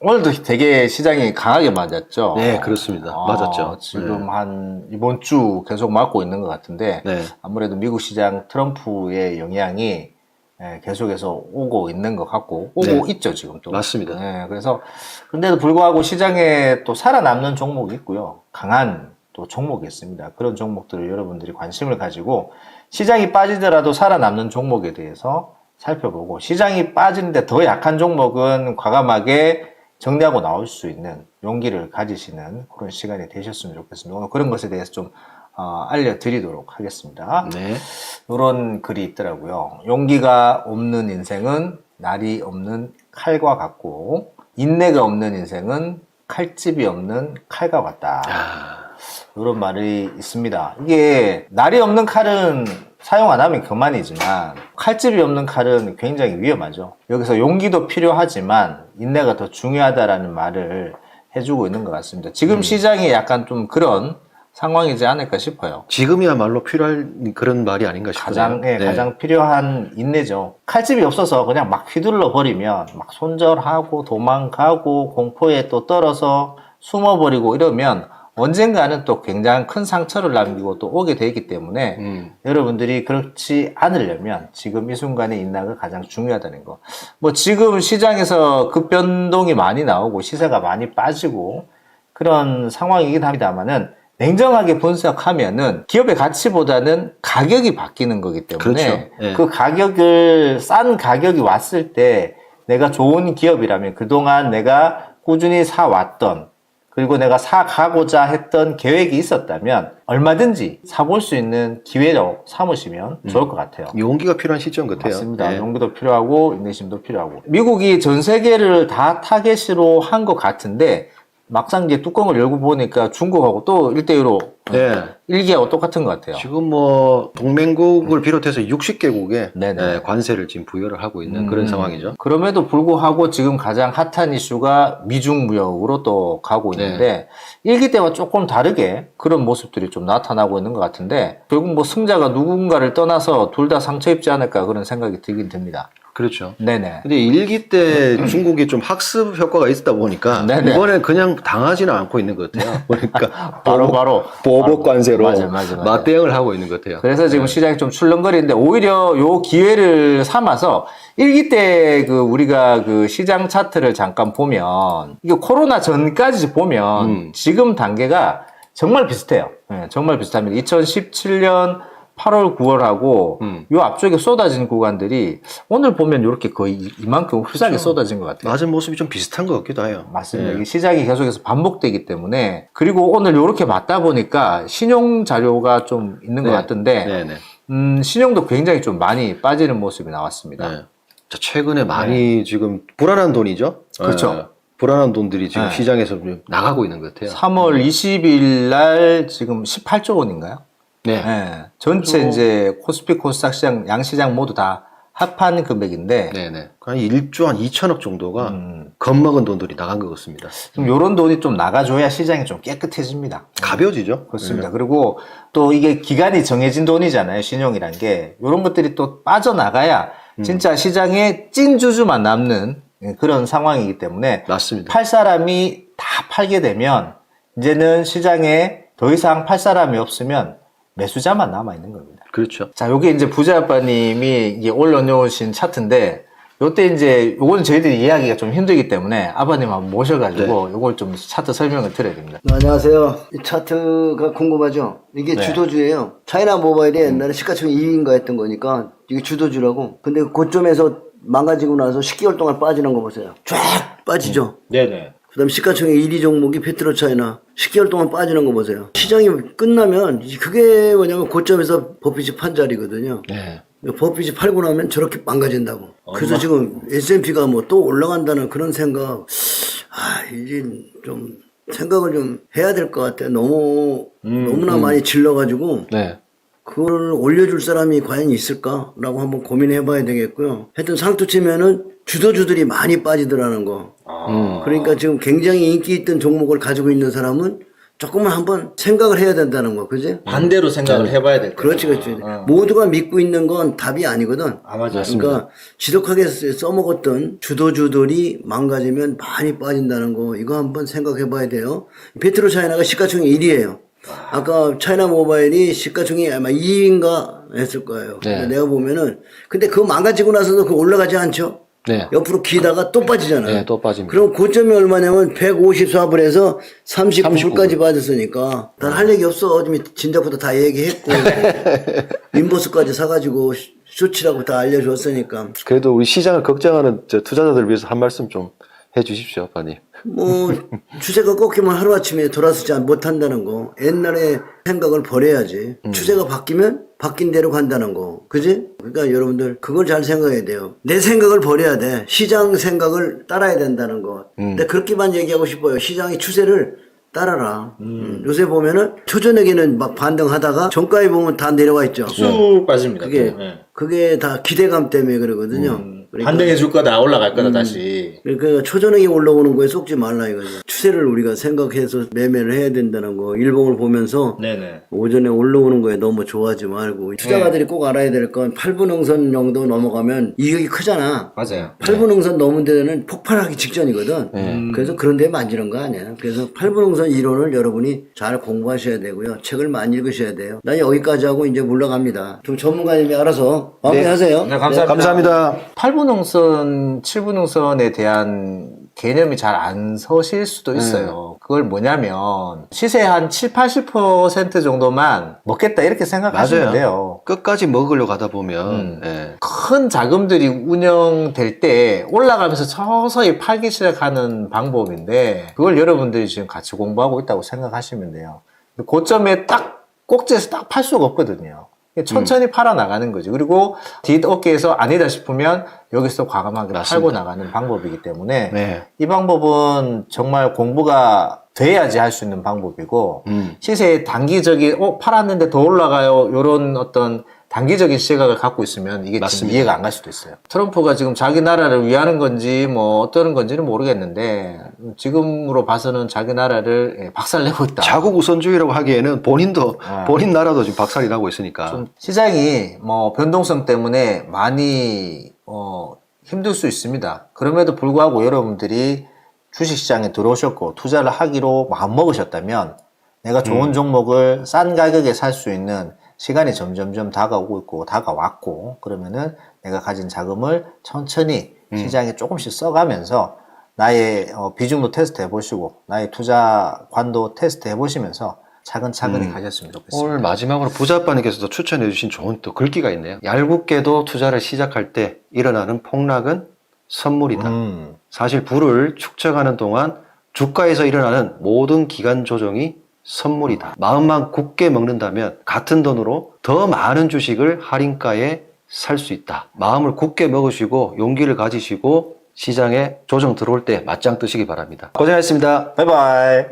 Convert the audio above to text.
오늘도 되게 시장이 강하게 맞았죠. 네, 그렇습니다. 맞았죠. 지금 네. 한 이번 주 계속 맞고 있는 것 같은데 네. 아무래도 미국 시장 트럼프의 영향이 계속해서 오고 있는 것 같고 오고 네. 있죠 지금 또. 맞습니다. 그래서 근데도 불구하고 시장에 또 살아남는 종목이 있고요. 강한 또 종목이 있습니다. 그런 종목들을 여러분들이 관심을 가지고 시장이 빠지더라도 살아남는 종목에 대해서 살펴보고 시장이 빠지는데 더 약한 종목은 과감하게 정리하고 나올 수 있는 용기를 가지시는 그런 시간이 되셨으면 좋겠습니다. 오늘 그런 것에 대해서 좀 알려드리도록 하겠습니다. 네. 이런 글이 있더라고요. 용기가 없는 인생은 날이 없는 칼과 같고 인내가 없는 인생은 칼집이 없는 칼과 같다. 이런 말이 있습니다. 이게 날이 없는 칼은 사용 안 하면 그만이지만 칼집이 없는 칼은 굉장히 위험하죠. 여기서 용기도 필요하지만 인내가 더 중요하다라는 말을 해주고 있는 것 같습니다. 지금 시장이 약간 좀 그런 상황이지 않을까 싶어요. 지금이야말로 필요한 그런 말이 아닌가 싶어요. 가장 필요한 인내죠. 칼집이 없어서 그냥 막 휘둘러 버리면 막 손절하고 도망가고 공포에 또 떨어서 숨어버리고 이러면 언젠가는 또 굉장히 큰 상처를 남기고 또 오게 되기 때문에 여러분들이 그렇지 않으려면 지금 이 순간의 인내가 가장 중요하다는 거. 뭐 지금 시장에서 급변동이 많이 나오고 시세가 많이 빠지고 그런 상황이긴 합니다만은 냉정하게 분석하면은 기업의 가치보다는 가격이 바뀌는 거기 때문에 그렇죠. 네. 그 가격을 싼 가격이 왔을 때 내가 좋은 기업이라면 그동안 내가 꾸준히 사왔던 그리고 내가 사가고자 했던 계획이 있었다면 얼마든지 사볼 수 있는 기회로 삼으시면 좋을 것 같아요. 용기가 필요한 시점 같아요. 맞습니다. 네. 용기도 필요하고 인내심도 필요하고 미국이 전 세계를 다 타겟으로 한 것 같은데 막상 이제 뚜껑을 열고 보니까 중국하고 또 1대1로 네. 일기하고 똑같은 것 같아요. 지금 뭐 동맹국을 비롯해서 60개국에 네네. 관세를 지금 부여를 하고 있는 그런 상황이죠. 그럼에도 불구하고 지금 가장 핫한 이슈가 미중 무역으로 또 가고 있는데 일기 때와 조금 다르게 그런 모습들이 좀 나타나고 있는 것 같은데 결국 뭐 승자가 누군가를 떠나서 둘 다 상처 입지 않을까 그런 생각이 들긴 듭니다. 그렇죠. 네네. 근데 일기 때 중국이 좀 학습 효과가 있었다 보니까 네네. 이번에 그냥 당하지는 않고 있는 것 같아요. 보니까 바로 보복 관세로 맞아요. 맞대응을 하고 있는 것 같아요. 그래서 지금 시장이 좀 출렁거리는데 오히려 요 기회를 삼아서 일기 때 그 우리가 그 시장 차트를 잠깐 보면 이게 코로나 전까지 보면 지금 단계가 정말 비슷해요. 정말 비슷합니다. 2017년 8월, 9월하고 요 앞쪽에 쏟아진 구간들이 오늘 보면 이렇게 거의 이만큼 흡사하게 쏟아진 것 같아요. 맞은 모습이 좀 비슷한 것 같기도 해요. 맞습니다. 이게 시장이 계속해서 반복되기 때문에 그리고 오늘 이렇게 맞다 보니까 신용 자료가 좀 있는 것 같은데 네네. 신용도 굉장히 좀 많이 빠지는 모습이 나왔습니다. 네. 자, 최근에 많이 지금 불안한 돈이죠. 그렇죠. 불안한 돈들이 지금 시장에서 좀 나가고 있는 것 같아요. 3월 20일 날 지금 18조 원인가요? 네. 전체 이제 코스피 코스닥 시장 양시장 모두 다 합한 금액인데 네네. 한 1조 한 2천억 정도가 겁먹은 돈들이 나간 것 같습니다. 이런 돈이 좀 나가줘야 시장이 좀 깨끗해집니다. 가벼워지죠. 그렇습니다. 그리고 또 이게 기간이 정해진 돈이잖아요. 신용이란 게. 이런 것들이 또 빠져나가야 진짜 시장에 찐주주만 남는 그런 상황이기 때문에 맞습니다. 팔 사람이 다 팔게 되면 이제는 시장에 더 이상 팔 사람이 없으면 매수자만 남아있는 겁니다. 그렇죠. 자, 요게 이제 부자 아빠님이 이게 올려놓으신 차트인데 요때 이제 요거는 저희들이 이해하기가 좀 힘들기 때문에 아버님 한번 모셔가지고 요걸 좀 차트 설명을 드려야 됩니다. 안녕하세요. 이 차트가 궁금하죠? 이게 주도주예요. 차이나 모바일이 옛날에 시가총액 2위인가 했던 거니까 이게 주도주라고. 근데 고점에서 망가지고 나서 10개월 동안 빠지는 거 보세요. 쫙 빠지죠? 네네. 그 다음 시가총액 1위 종목이 페트로 차이나 10개월 동안 빠지는 거 보세요. 시장이 끝나면 그게 뭐냐면 고점에서 버핏이 판 자리거든요. 네. 버핏이 팔고 나면 저렇게 망가진다고. 그래서 지금 S&P가 뭐 또 올라간다는 그런 생각, 이제 좀 생각을 좀 해야 될 것 같아요. 너무나 많이 질러가지고. 네. 그걸 올려줄 사람이 과연 있을까라고 한번 고민해 봐야 되겠고요. 하여튼 상투 치면은 주도주들이 많이 빠지더라는 거. 그러니까 지금 굉장히 인기 있던 종목을 가지고 있는 사람은 조금만 한번 생각을 해야 된다는 거, 그지? 반대로 생각을 해봐야 될 거야. 그렇지, 그렇지. 모두가 믿고 있는 건 답이 아니거든. 아, 맞아. 그러니까 지독하게 써먹었던 주도주들이 망가지면 많이 빠진다는 거, 이거 한번 생각해 봐야 돼요. 페트로 차이나가 시가총액 1위예요. 아까 차이나 모바일이 시가총액이 아마 2위인가 했을 거예요. 네. 내가 보면은, 근데 그거 망가지고 나서도 그거 올라가지 않죠? 네. 옆으로 기다가 또 빠지잖아요. 네, 또 빠집니다. 그럼 고점이 얼마냐면 154불에서 에서 39불까지 빠졌으니까 난 할 얘기 없어. 이미 진작부터 다 얘기했고 인버스까지 사가지고 쇼치라고 다 알려줬으니까 그래도 우리 시장을 걱정하는 투자자들을 위해서 한 말씀 좀 해주십시오, 아빠님. 뭐 추세가 꺾이면 하루아침에 돌아서지 못한다는 거. 옛날에 생각을 버려야지. 추세가 바뀌면 바뀐 대로 간다는 거. 그지? 그러니까 여러분들 그걸 잘 생각해야 돼요. 내 생각을 버려야 돼. 시장 생각을 따라야 된다는 거. 근데 그렇게만 얘기하고 싶어요. 시장의 추세를 따라라. 요새 보면은 초저녁에는 막 반등하다가 종가에 보면 다 내려와 있죠. 쑥 빠집니다. 그게 또. 네. 그게 다 기대감 때문에 그러거든요. 그러니까 반등해 줄 거다, 올라갈 거다, 다시. 그러니까 초저녁에 올라오는 거에 속지 말라 이거죠. 추세를 우리가 생각해서 매매를 해야 된다는 거. 일봉을 보면서 네네. 오전에 올라오는 거에 너무 좋아하지 말고 투자가들이 꼭 알아야 될 건 8분응선 정도 넘어가면 이익이 크잖아. 맞아요. 8분응선 넘은 데는 폭발하기 직전이거든. 그래서 그런 데 만지는 거 아니야. 그래서 8분응선 이론을 여러분이 잘 공부하셔야 되고요. 책을 많이 읽으셔야 돼요. 난 여기까지 하고 이제 물러갑니다. 좀 전문가님이 알아서 마무리하세요. 네, 감사합니다. 감사합니다. 8분응선, 7분응선에 대한 개념이 잘 안 서실 수도 있어요. 그걸 뭐냐면 시세 한 7, 80% 정도만 먹겠다 이렇게 생각하시면 맞아요. 돼요. 끝까지 먹으려고 하다 보면 예. 큰 자금들이 운영될 때 올라가면서 서서히 팔기 시작하는 방법인데 그걸 여러분들이 지금 같이 공부하고 있다고 생각하시면 돼요. 고점에 딱 꼭지에서 딱 팔 수가 없거든요. 천천히 팔아 나가는 거지. 그리고 뒷어깨에서 아니다 싶으면 여기서 과감하게 팔고 나가는 방법이기 때문에 네. 이 방법은 정말 공부가 돼야지 할 수 있는 방법이고 시세에 단기적인 팔았는데 더 올라가요 이런 어떤 단기적인 시각을 갖고 있으면 이게 지금 맞습니다. 이해가 안 갈 수도 있어요. 트럼프가 지금 자기 나라를 위하는 건지 뭐 어떤 건지는 모르겠는데 지금으로 봐서는 자기 나라를 박살내고 있다. 자국 우선주의라고 하기에는 본인도 본인 나라도 지금 박살이 나고 있으니까 좀 시장이 뭐 변동성 때문에 많이 힘들 수 있습니다. 그럼에도 불구하고 여러분들이 주식시장에 들어오셨고 투자를 하기로 마음먹으셨다면 내가 좋은 종목을 싼 가격에 살 수 있는 시간이 점점점 다가오고 있고 다가왔고 그러면은 내가 가진 자금을 천천히 시장에 조금씩 써가면서 나의 비중도 테스트 해보시고 나의 투자관도 테스트 해보시면서 차근차근히 가셨으면 좋겠습니다. 오늘 마지막으로 부자아빠님께서도 추천해 주신 좋은 또 글귀가 있네요. 얄궂게도 투자를 시작할 때 일어나는 폭락은 선물이다. 사실 부를 축적하는 동안 주가에서 일어나는 모든 기간 조정이 선물이다. 마음만 굳게 먹는다면 같은 돈으로 더 많은 주식을 할인가에 살 수 있다. 마음을 굳게 먹으시고 용기를 가지시고 시장에 조정 들어올 때 맞짱 뜨시기 바랍니다. 고생하셨습니다. 바이바이.